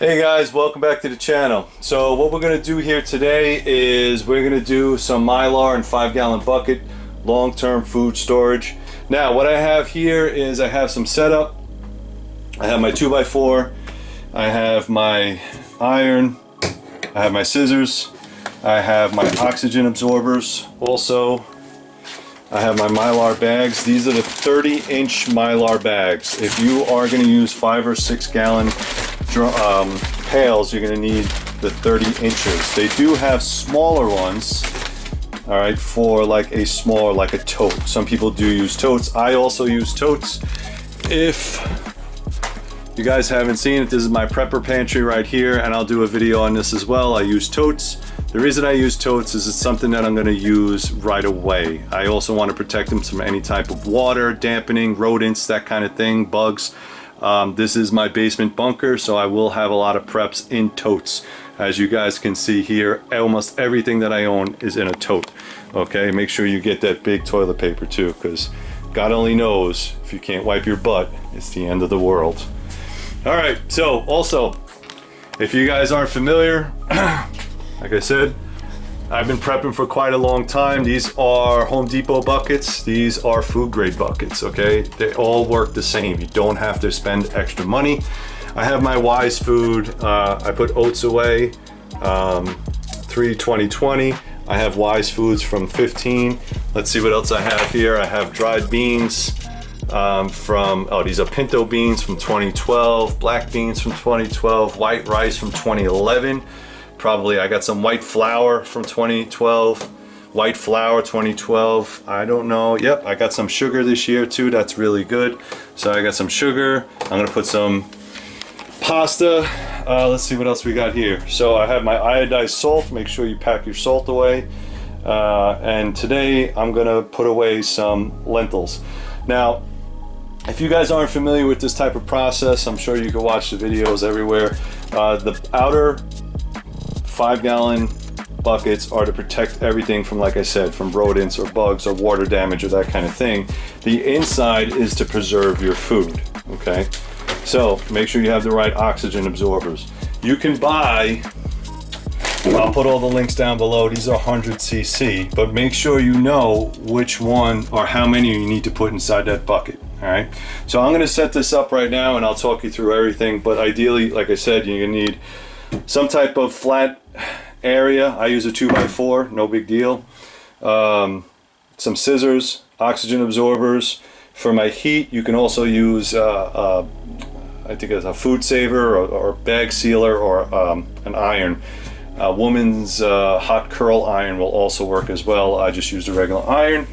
Hey guys, welcome back to the channel. So what we're going to do here today is we're going to do some Mylar and 5-gallon bucket long-term food storage. Now what I have here is I have some setup. I have my 2x4, I have my iron, I have my scissors, I have my oxygen absorbers also. I have my Mylar bags. These are the 30-inch Mylar bags. If you are going to use 5 or 6 gallon pails, you're going to need the 30 inches. They do have smaller ones, all right, for like a smaller, like a tote. Some people do use totes. I also use totes. If you guys haven't seen it, this is my prepper pantry right here, and I'll do a video on this as well. I use totes. The reason I use totes is it's something that I'm going to use right away. I also want to protect them from any type of water, dampening, rodents, that kind of thing, bugs. This is my basement bunker, so I will have a lot of preps in totes. As you guys can see here, almost everything that I own is in a tote. Okay, make sure you get that big toilet paper too, because God only knows if you can't wipe your butt, it's the end of the world. All right, so also, if you guys aren't familiar, like I said, I've been prepping for quite a long time. These are Home Depot buckets. These are food grade buckets, okay? They all work the same. You don't have to spend extra money. I have my Wise Food. I put oats away, 2020. I have Wise Foods from 15. Let's see what else I have here. I have dried beans these are pinto beans from 2012, black beans from 2012, white rice from 2011. Probably I got some white flour from 2012, white flour 2012, I don't know. Yep, I got some sugar this year too. That's really good. So I got some sugar. I'm gonna put some pasta. Let's see what else we got here. So I have my iodized salt. Make sure you pack your salt away. And today I'm gonna put away some lentils. Now, if you guys aren't familiar with this type of process, I'm sure you can watch the videos everywhere. The outer 5-gallon buckets are to protect everything from, like I said, from rodents or bugs or water damage or that kind of thing. The inside is to preserve your food, okay? So make sure you have the right oxygen absorbers. You can buy, I'll put all the links down below, these are 100 cc, but make sure you know which one or how many you need to put inside that bucket, all right? So I'm gonna set this up right now and I'll talk you through everything, but ideally, like I said, you're gonna need some type of flat area. I use a 2x4, no big deal. Some scissors, oxygen absorbers. For my heat, you can also use, I think it's a food saver or bag sealer or an iron. A woman's hot curl iron will also work as well. I just used a regular iron.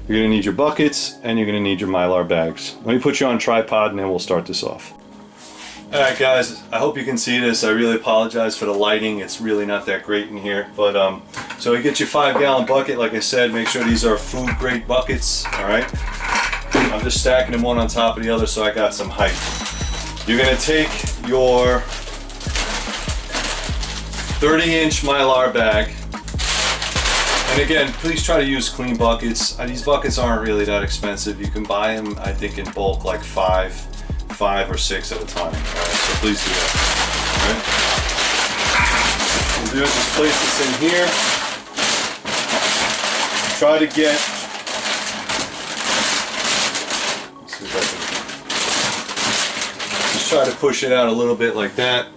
You're gonna need your buckets and you're gonna need your Mylar bags. Let me put you on tripod and then we'll start this off. Alright guys, I hope you can see this. I really apologize for the lighting. It's really not that great in here. But so you get your 5-gallon bucket. Like I said, make sure these are food grade buckets. Alright. I'm just stacking them one on top of the other so I got some height. You're going to take your 30-inch Mylar bag. And again, please try to use clean buckets. These buckets aren't really that expensive. You can buy them, I think, in bulk, like 5 or 6 at a time. All right, so please do that. All right. We'll do it. Just place this in here. Try to get. Let's see if I can. Just try to push it out a little bit like that.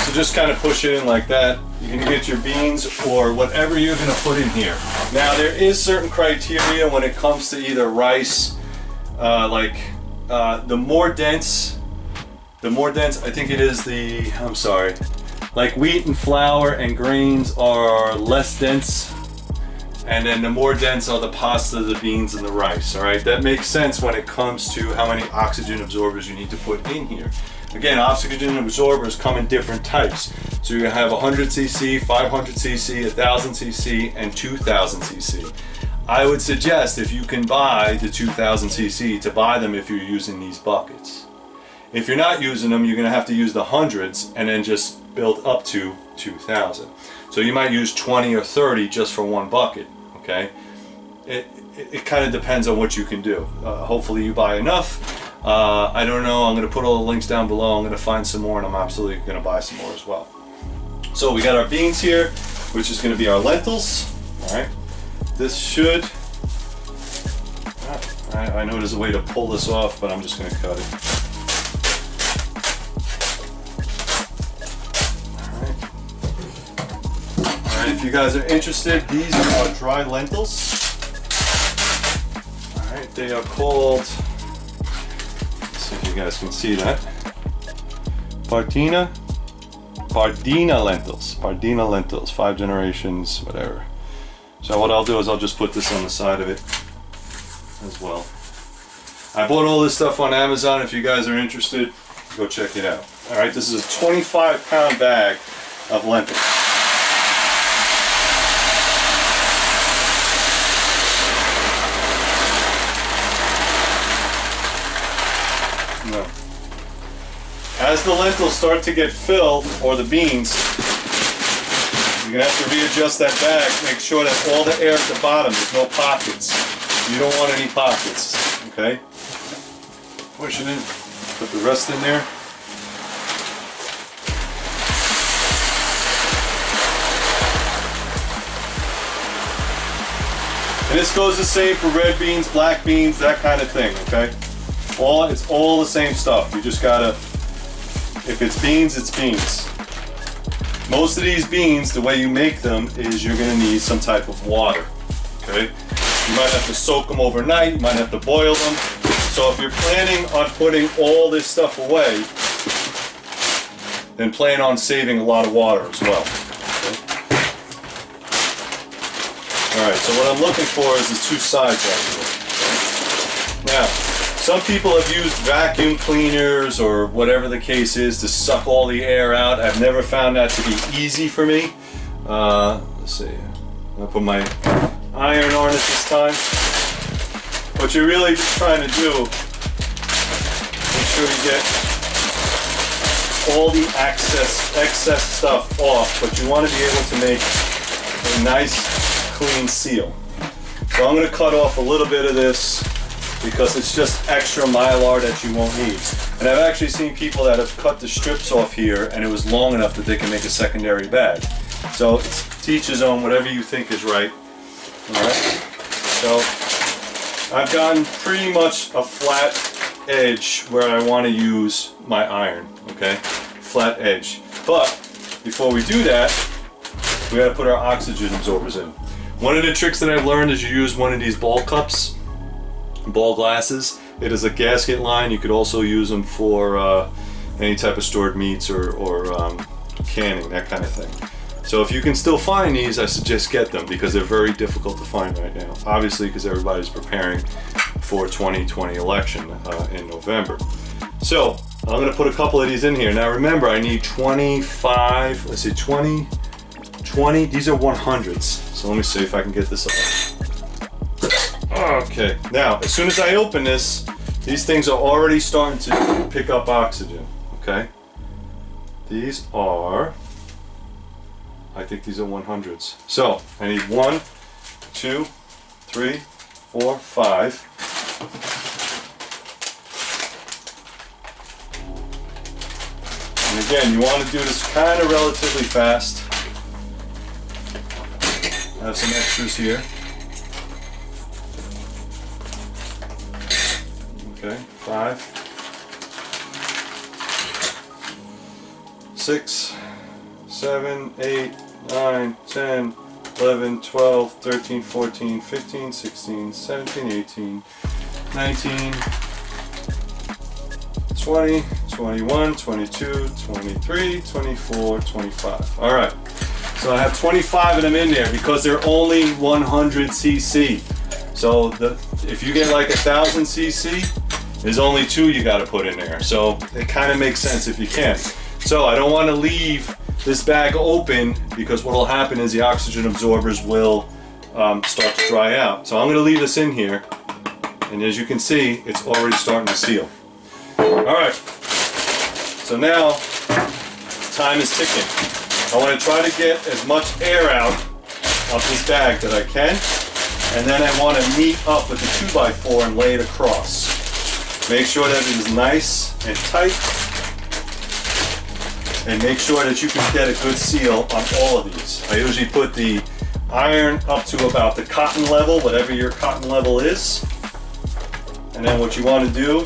So just kind of push it in like that. You're gonna get your beans or whatever you're gonna put in here. Now there is certain criteria when it comes to either rice, the more dense, I think it is like wheat and flour and grains are less dense, and then the more dense are the pasta, the beans, and the rice, all right? That makes sense when it comes to how many oxygen absorbers you need to put in here. Again, oxygen absorbers come in different types. So you're gonna have 100 cc, 500 cc, 1000 cc, and 2000 cc. I would suggest if you can buy the 2000 cc to buy them if you're using these buckets. If you're not using them, you're gonna have to use the hundreds and then just build up to 2000. So you might use 20 or 30 just for one bucket, okay? It kind of depends on what you can do. Hopefully you buy enough. I don't know. I'm going to put all the links down below. I'm going to find some more, and I'm absolutely going to buy some more as well. So we got our beans here, which is going to be our lentils. All right. This should... I know there's a way to pull this off, but I'm just going to cut it. Alright, if you guys are interested, these are our dry lentils. Alright, they are called, let's see if you guys can see that. Pardina lentils, 5 generations, whatever. So what I'll do is I'll just put this on the side of it as well. I bought all this stuff on Amazon. If you guys are interested, go check it out. Alright, this is a 25-pound bag of lentils. No. As the lentils start to get filled, or the beans, you're going to have to readjust that bag. Make sure that all the air at the bottom, there's no pockets. You don't want any pockets, okay? Push it in, put the rest in there. And this goes the same for red beans, black beans, that kind of thing, okay? It's all the same stuff. You just gotta, if it's beans, it's beans. Most of these beans, the way you make them is you're gonna need some type of water, okay? You might have to soak them overnight, you might have to boil them. So if you're planning on putting all this stuff away, then plan on saving a lot of water as well. Okay? Alright, so what I'm looking for is these 2 sides right here. Now, some people have used vacuum cleaners or whatever the case is to suck all the air out. I've never found that to be easy for me. Let's see, I'm going to put my iron on it this time. What you're really just trying to do, make sure you get all the excess stuff off, but you want to be able to make a nice clean seal. So I'm going to cut off a little bit of this because it's just extra Mylar that you won't need. And I've actually seen people that have cut the strips off here and it was long enough that they can make a secondary bag. So it's to each his own, whatever you think is right. Alright, so I've gotten pretty much a flat edge where I want to use my iron, okay? Flat edge. But before we do that, we got to put our oxygen absorbers in. One of the tricks that I've learned is you use one of these ball cups, ball glasses. It is a gasket line. You could also use them for any type of stored meats or canning, that kind of thing. So if you can still find these, I suggest get them because they're very difficult to find right now. Obviously, because everybody's preparing for 2020 election in November. So I'm going to put a couple of these in here. Now remember, I need 25, let's see, 20, these are 100s. So let me see if I can get this off. Okay, now as soon as I open this, these things are already starting to pick up oxygen, okay? These are, I think these are 100s. So I need 1, 2, 3, 4, 5. And again, you want to do this kind of relatively fast. I have some extras here. Okay, 5, 6, 7, 8, 9, 10, 11, 12, 13, 14, 15, 16, 17, 18, 19, 20, 21, 22, 23, 24, 25. All right, so I have 25 of them in there because they're only 100 cc. So if you get like 1,000 cc, there's only 2 you got to put in there. So it kind of makes sense if you can. So I don't want to leave this bag open because what will happen is the oxygen absorbers will start to dry out. So I'm going to leave this in here, and as you can see, it's already starting to seal. Alright, so now time is ticking. I want to try to get as much air out of this bag that I can, and then I want to meet up with the 2x4 and lay it across. Make sure that it is nice and tight, and make sure that you can get a good seal on all of these. I usually put the iron up to about the cotton level, whatever your cotton level is. And then what you want to do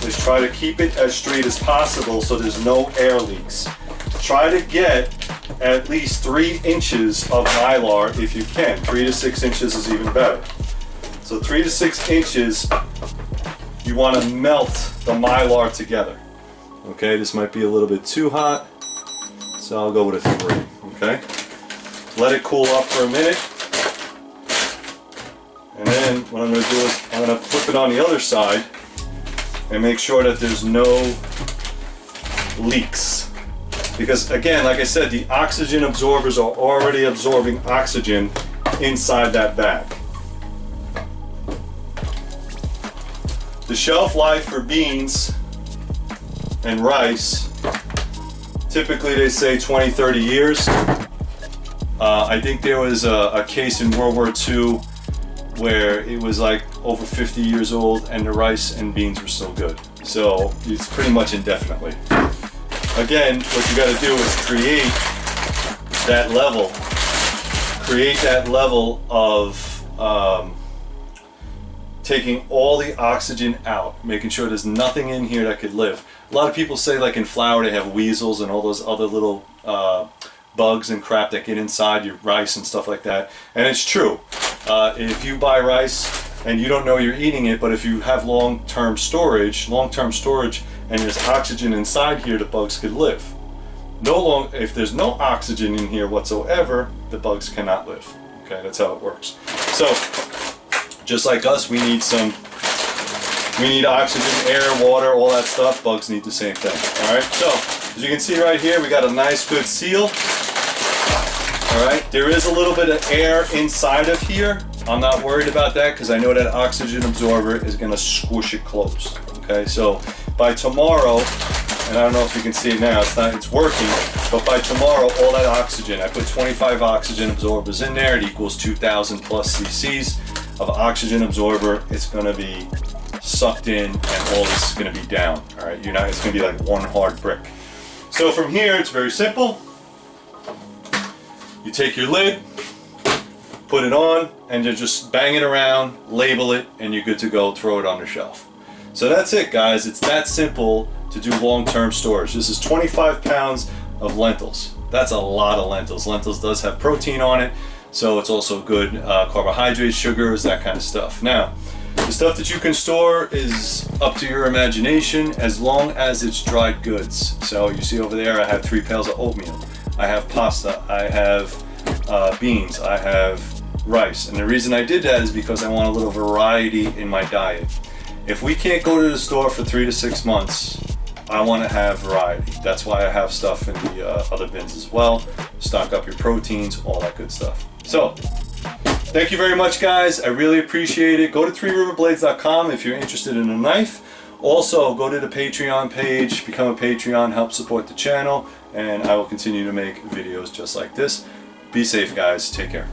is try to keep it as straight as possible so there's no air leaks. Try to get at least 3 inches of Mylar if you can. 3 to 6 inches is even better. So 3 to 6 inches, you want to melt the Mylar together. Okay, this might be a little bit too hot, so I'll go with a 3, okay? Let it cool off for a minute. And then what I'm going to do is I'm going to flip it on the other side and make sure that there's no leaks. Because again, like I said, the oxygen absorbers are already absorbing oxygen inside that bag. The shelf life for beans and rice, typically they say 20, 30 years. I think there was a case in World War II where it was like over 50 years old and the rice and beans were still good. So it's pretty much indefinitely. Again, what you got to do is create that level of taking all the oxygen out, making sure there's nothing in here that could live. A lot of people say like in flour they have weasels and all those other little bugs and crap that get inside your rice and stuff like that. And it's true. If you buy rice and you don't know you're eating it, but if you have long-term storage and there's oxygen inside here, the bugs could live. If there's no oxygen in here whatsoever, the bugs cannot live. Okay, that's how it works. So, just like us, we need oxygen, air, water, all that stuff. Bugs need the same thing. All right, so as you can see right here, we got a nice good seal. All right, there is a little bit of air inside of here. I'm not worried about that because I know that oxygen absorber is going to squish it closed. Okay, so by tomorrow, and I don't know if you can see it now, it's working, but by tomorrow, all that oxygen, I put 25 oxygen absorbers in there, it equals 2,000 plus cc's of oxygen absorber. It's going to be sucked in and all this is going to be down. All right, it's going to be like one hard brick. So from here, it's very simple. You take your lid, put it on, and you just bang it around, label it, and you're good to go. Throw it on the shelf. So that's it, guys. It's that simple to do long-term storage. This is 25 pounds of lentils. That's a lot of lentils. Lentils does have protein on it, so it's also good carbohydrates, sugars, that kind of stuff. Now, the stuff that you can store is up to your imagination as long as it's dried goods. So you see over there, I have 3 pails of oatmeal. I have pasta, I have beans, I have rice. And the reason I did that is because I want a little variety in my diet. If we can't go to the store for 3 to 6 months, I want to have variety. That's why I have stuff in the other bins as well. Stock up your proteins, all that good stuff. So, thank you very much, guys. I really appreciate it. Go to 3riverblades.com if you're interested in a knife. Also, go to the Patreon page, become a Patreon, help support the channel, and I will continue to make videos just like this. Be safe, guys. Take care.